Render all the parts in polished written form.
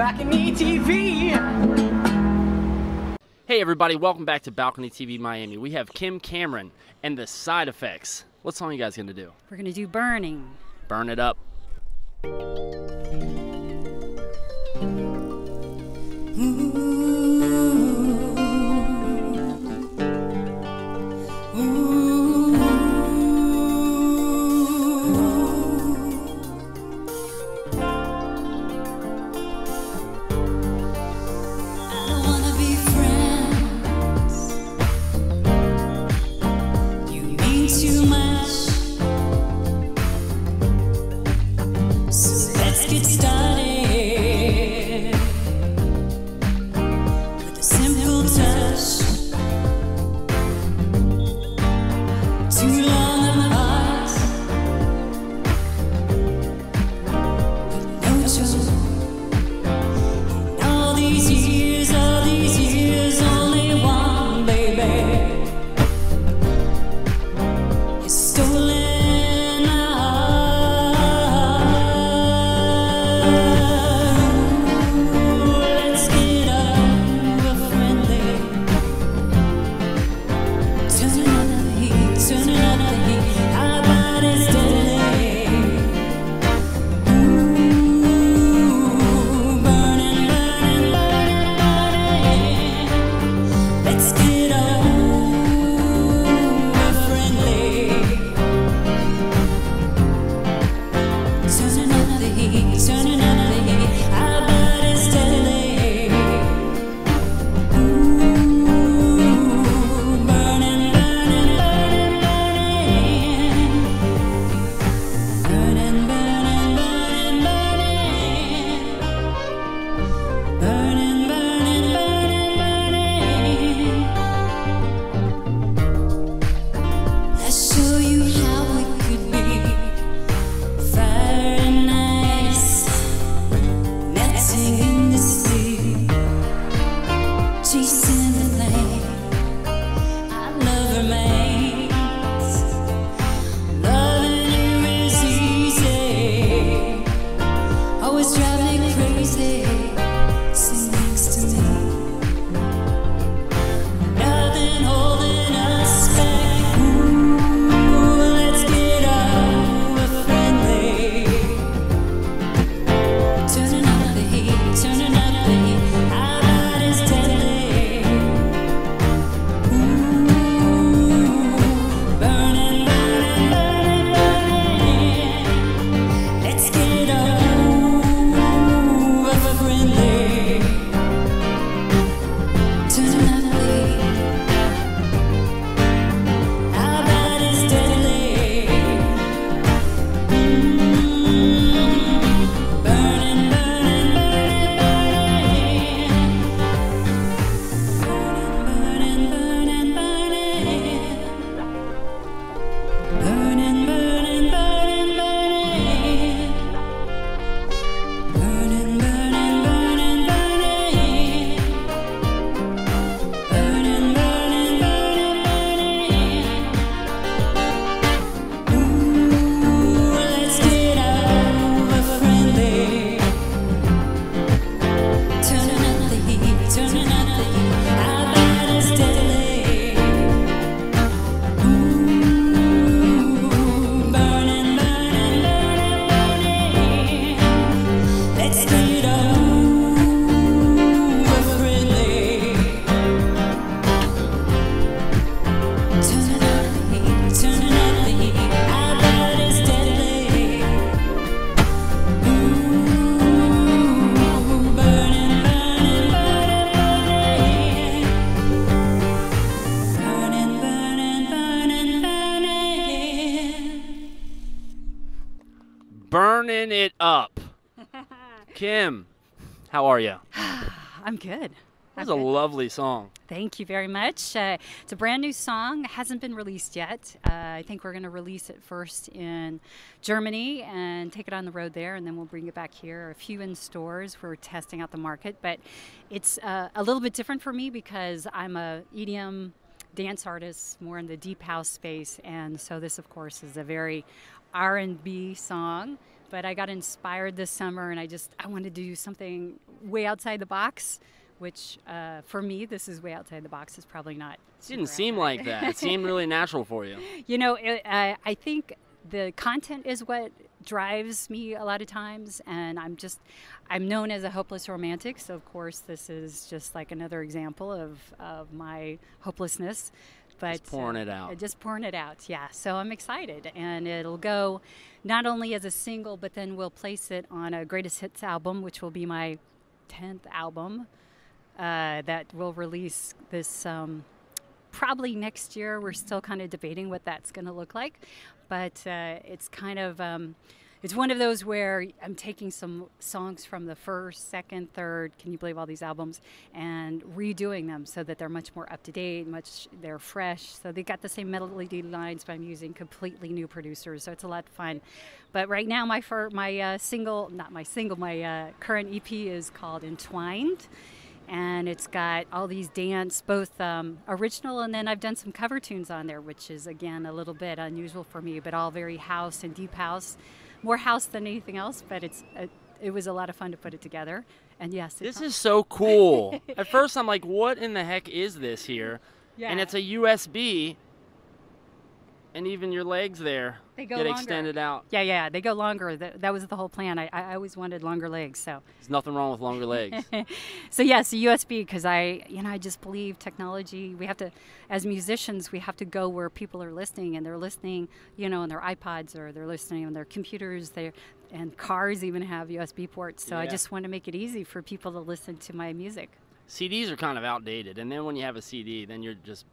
BalconyTV. Hey everybody, welcome back to Balcony TV Miami. We have Kim Cameron and the Side Effects. What song are you guys gonna do? We're gonna do Burning. Burn it up. Burning it up. Kim, how are you? I'm good. That was a lovely song. Thank you very much. It's a brand new song. It hasn't been released yet. I think we're going to release it first in Germany and take it on the road there, and then we'll bring it back here. A few in stores. We're testing out the market, but it's a little bit different for me because I'm a EDM dance artist, more in the deep house space, and so this, of course, is a very R&B song, but I got inspired this summer, and I wanted to do something way outside the box, which for me, this is way outside the box. It's probably not. It didn't seem like that. It seemed really natural for you. You know, I think the content is what drives me a lot of times, and I'm known as a hopeless romantic, so of course this is just like another example of my hopelessness. But just pouring it out. Just pouring it out, yeah. So I'm excited, and it'll go not only as a single, but then we'll place it on a greatest hits album, which will be my 10th album that will release this probably next year. We're still kind of debating what that's going to look like, but it's kind of it's one of those where I'm taking some songs from the first, second, third, can you believe all these albums, and redoing them so that they're much more up to date, they're fresh. So they got the same melody lines, but I'm using completely new producers, so it's a lot of fun. But right now, my current EP is called Entwined. And it's got all these dance, both original, and then I've done some cover tunes on there, which is, again, a little bit unusual for me, but all very house and deep house. More house than anything else, but it was a lot of fun to put it together. And yes, this is so cool. At first, I'm like, what in the heck is this here? Yeah. And it's a USB, and even your legs there get extended out. Yeah, they go longer. That was the whole plan. I always wanted longer legs, so. There's nothing wrong with longer legs. So yes, a USB, because I just believe technology, we have to, as musicians, we have to go where people are listening, and they're listening, on their iPods, or they're listening on their computers, and cars even have USB ports, so yeah. I just want to make it easy for people to listen to my music. CDs are kind of outdated, and then when you have a CD, then you're just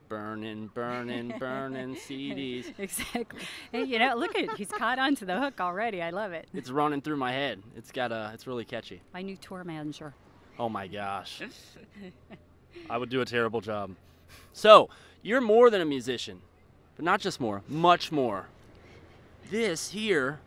burning CDs. Exactly. Hey, look at it. He's caught onto the hook already. I love it. It's running through my head. It's really catchy. My new tour manager. Oh my gosh. I would do a terrible job. So, you're more than a musician, but not just more, much more. This here,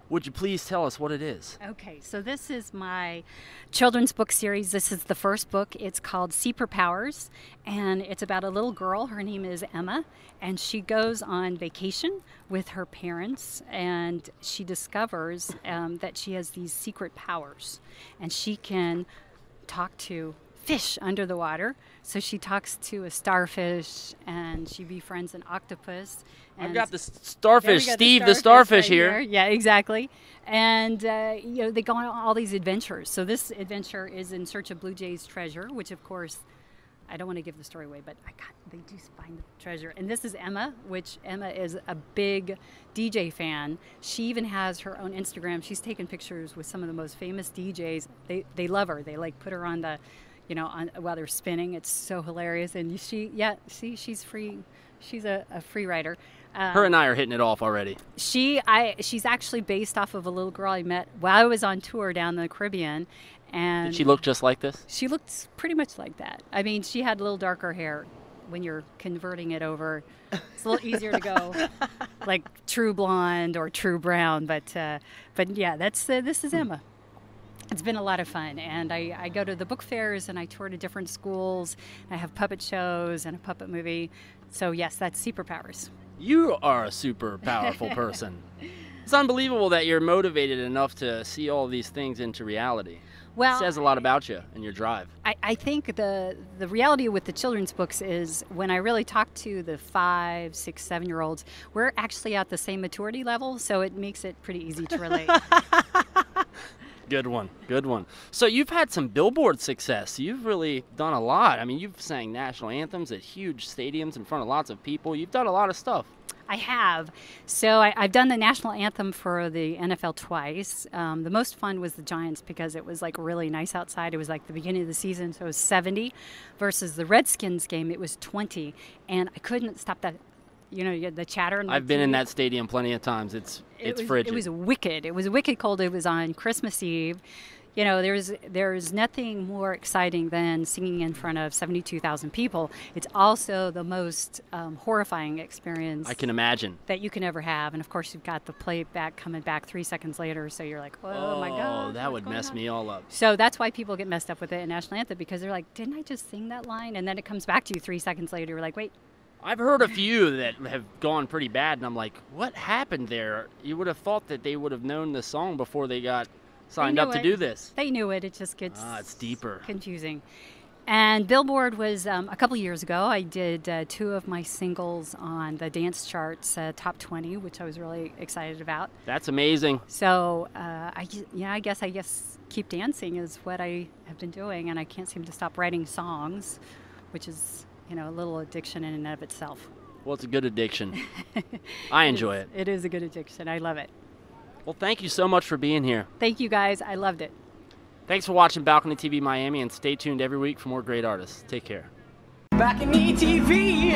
would you please tell us what it is? Okay, so this is my children's book series. This is the first book. It's called Superpowers, and it's about a little girl. Her name is Emma, and she goes on vacation with her parents, and she discovers that she has these secret powers, and she can talk to fish under the water. So she talks to a starfish, and she befriends an octopus. And I've got the starfish, Steve the starfish right here. Yeah, exactly. And they go on all these adventures. So this adventure is in search of Blue Jay's treasure, which of course, I don't want to give the story away, but they do find the treasure. And this is Emma, which Emma is a big DJ fan. She even has her own Instagram. She's taken pictures with some of the most famous DJs. They love her. They put her on the while they're spinning. It's so hilarious. And she's free. She's a free writer. Her and I are hitting it off already. She's actually based off of a little girl I met while I was on tour down in the Caribbean. And did she look just like this? She looked pretty much like that. I mean, she had a little darker hair. When you're converting it over, it's a little easier to go like true blonde or true brown. But yeah, this is Emma. It's been a lot of fun, and I go to the book fairs, and I tour to different schools. I have puppet shows and a puppet movie. So yes, that's Superpowers. You are a super powerful person. It's unbelievable that you're motivated enough to see all these things into reality. Well, it says a lot about you and your drive. I think the reality with the children's books is when I really talk to the 5, 6, 7-year-olds, we're actually at the same maturity level, so it makes it pretty easy to relate. Good one. So you've had some Billboard success. You've really done a lot. I mean, you've sang national anthems at huge stadiums in front of lots of people. You've done a lot of stuff. I have. So I've done the national anthem for the NFL twice. The most fun was the Giants because it was like really nice outside. It was like the beginning of the season, so it was 70 versus the Redskins game. It was 20, and I couldn't stop that. The chatter. I've been in that stadium plenty of times. It's frigid. It was wicked. It was wicked cold. It was on Christmas Eve. There's nothing more exciting than singing in front of 72,000 people. It's also the most horrifying experience I can imagine that you can ever have. And of course, you've got the playback coming back 3 seconds later, so you're like, oh my God. Oh, that would mess me all up. So that's why people get messed up with the national anthem, because they're like, didn't I just sing that line? And then it comes back to you 3 seconds later. You're like, wait. I've heard a few that have gone pretty bad, and I'm like, what happened there? You would have thought that they would have known the song before they got signed up to do this. They knew it. It just gets it's deeper. Confusing. And Billboard was a couple years ago. I did 2 of my singles on the dance charts, top 20, which I was really excited about. That's amazing. So I guess keep dancing is what I have been doing, and I can't seem to stop writing songs, which is a little addiction in and of itself. Well, it's a good addiction. I enjoy it. It is a good addiction. I love it. Well, thank you so much for being here. Thank you, guys. I loved it. Thanks for watching Balcony TV Miami, and stay tuned every week for more great artists. Take care. BalconyTV.